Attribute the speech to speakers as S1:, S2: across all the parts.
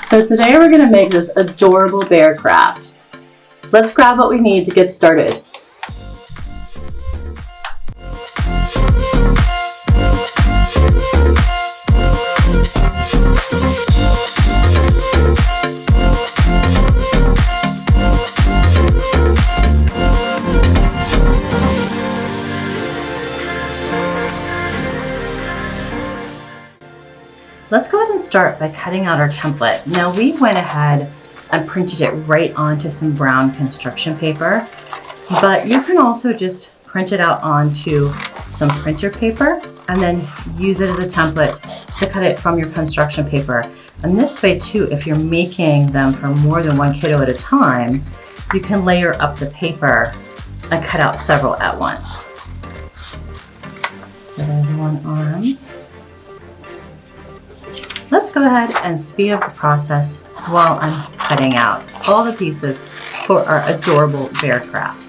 S1: So today we're going to make this adorable bear craft. Let's grab what we need to get started. Let's go ahead and start by cutting out our template. Now we went ahead and printed it right onto some brown construction paper, but you can also just print it out onto some printer paper and then use it as a template to cut it from your construction paper. And this way too, if you're making them for more than one kiddo at a time, you can layer up the paper and cut out several at once. So there's one arm. Let's go ahead and speed up the process while I'm cutting out all the pieces for our adorable bear craft.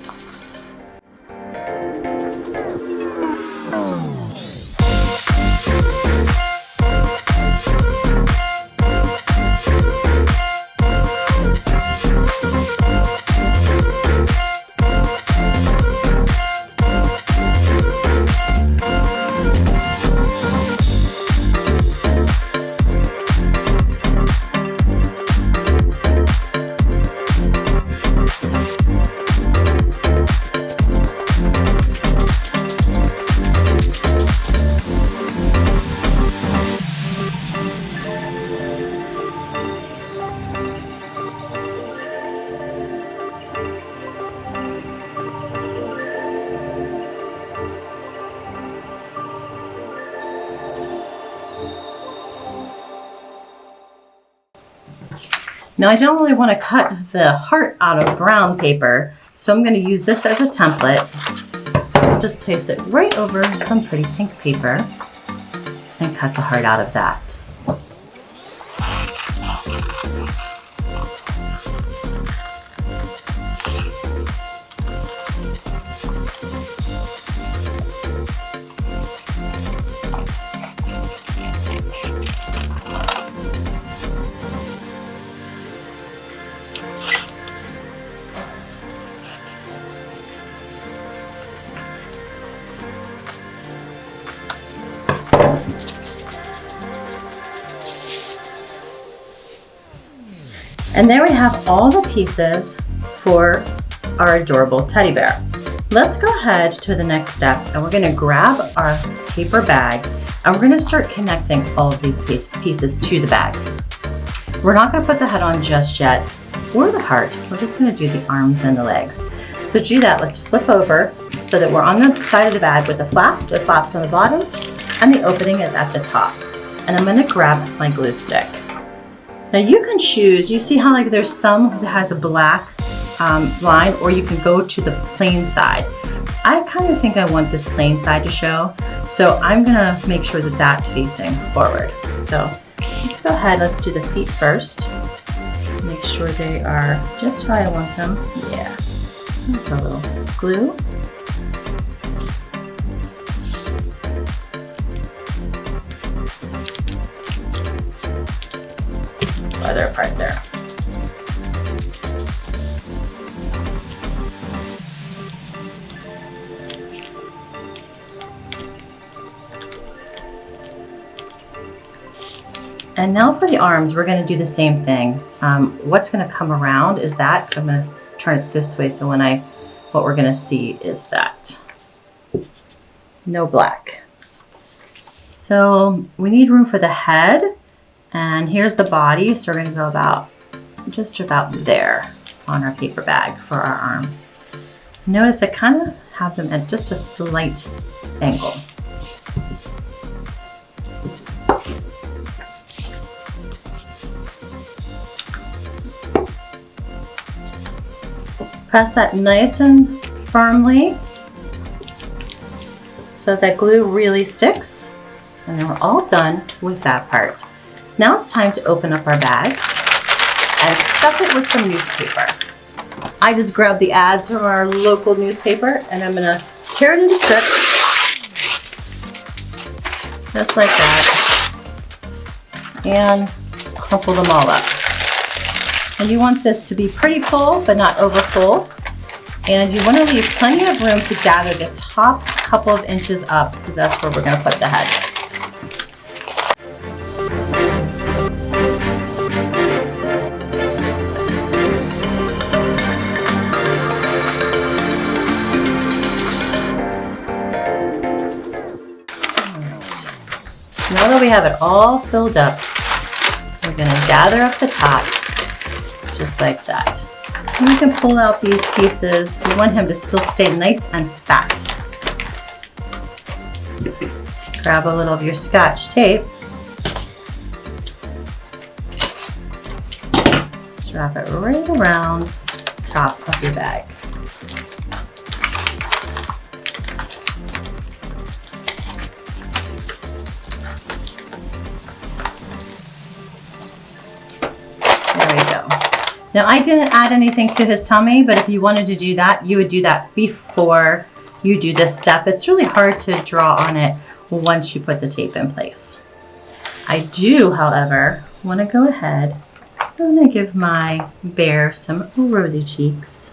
S1: Now I don't really want to cut the heart out of brown paper, so I'm going to use this as a template. I'll just place it right over some pretty pink paper and cut the heart out of that. And there we have all the pieces for our adorable teddy bear. Let's go ahead to the next step, and we're going to grab our paper bag and we're going to start connecting all of these pieces to the bag. We're not going to put the head on just yet, or the heart. We're just going to do the arms and the legs. So to do that, let's flip over so that we're on the side of the bag with the flaps on the bottom, and the opening is at the top. And I'm going to grab my glue stick. Now you can choose, you see how like there's some that has a black line, or you can go to the plain side. I kind of think I want this plain side to show, so I'm gonna make sure that that's facing forward. So let's go ahead, let's do the feet first. Make sure they are just how I want them. Yeah, a little glue. Other part there. And now for the arms, we're going to do the same thing. What's going to come around is that, so I'm going to turn it this way, so what we're going to see is that. No black. So we need room for the head. And here's the body, so we're going to go just about there on our paper bag for our arms. Notice I kind of have them at just a slight angle. Press that nice and firmly so that glue really sticks. And then we're all done with that part. Now it's time to open up our bag and stuff it with some newspaper. I just grabbed the ads from our local newspaper and I'm gonna tear it into strips, just like that, and crumple them all up. And you want this to be pretty full, but not over full. And you want to leave plenty of room to gather the top couple of inches up, because that's where we're going to put the head. Now that we have it all filled up, we're going to gather up the top, just like that. And we can pull out these pieces. We want him to still stay nice and fat. Grab a little of your Scotch tape. Just wrap it right around the top of your bag. There we go. Now I didn't add anything to his tummy, but if you wanted to do that, you would do that before you do this step. It's really hard to draw on it once you put the tape in place. I do, however, want to go ahead. I'm going to give my bear some rosy cheeks.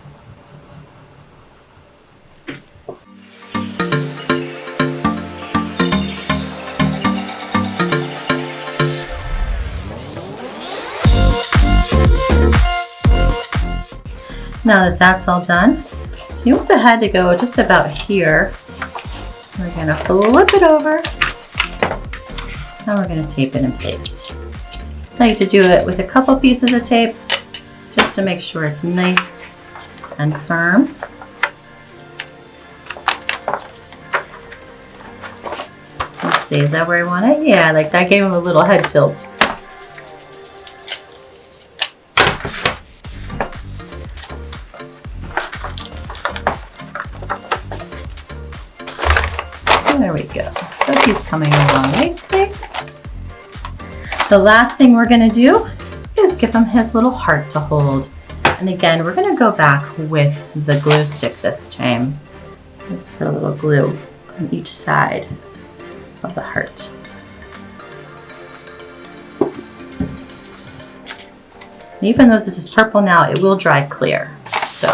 S1: Now that that's all done, so you want the head to go just about here. We're going to flip it over, and we're going to tape it in place. I like to do it with a couple pieces of tape, just to make sure it's nice and firm. Let's see, is that where I want it? Yeah, like that gave him a little head tilt. There we go. So he's coming along nicely. The last thing we're going to do is give him his little heart to hold. And again, we're going to go back with the glue stick this time. Let's put a little glue on each side of the heart. And even though this is purple now, it will dry clear. So,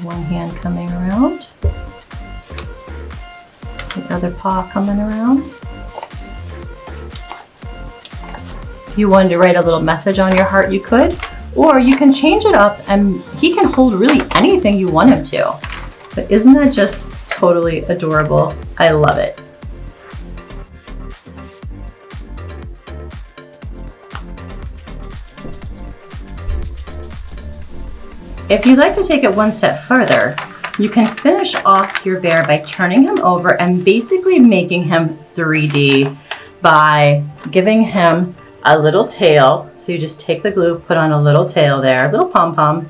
S1: one hand coming around. The other paw coming around. If you wanted to write a little message on your heart, you could, or you can change it up and he can hold really anything you want him to. But isn't that just totally adorable? I love it. If you'd like to take it one step further, you can finish off your bear by turning him over and basically making him 3D by giving him a little tail. So you just take the glue, put on a little tail there, a little pom-pom,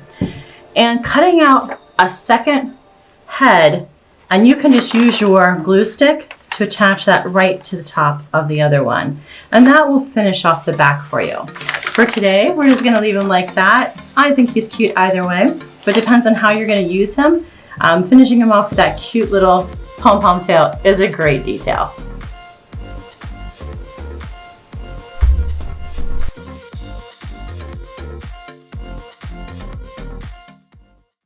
S1: and cutting out a second head, and you can just use your glue stick to attach that right to the top of the other one. And that will finish off the back for you. For today, we're just gonna leave him like that. I think he's cute either way, but depends on how you're gonna use him. Finishing him off with that cute little pom-pom tail is a great detail.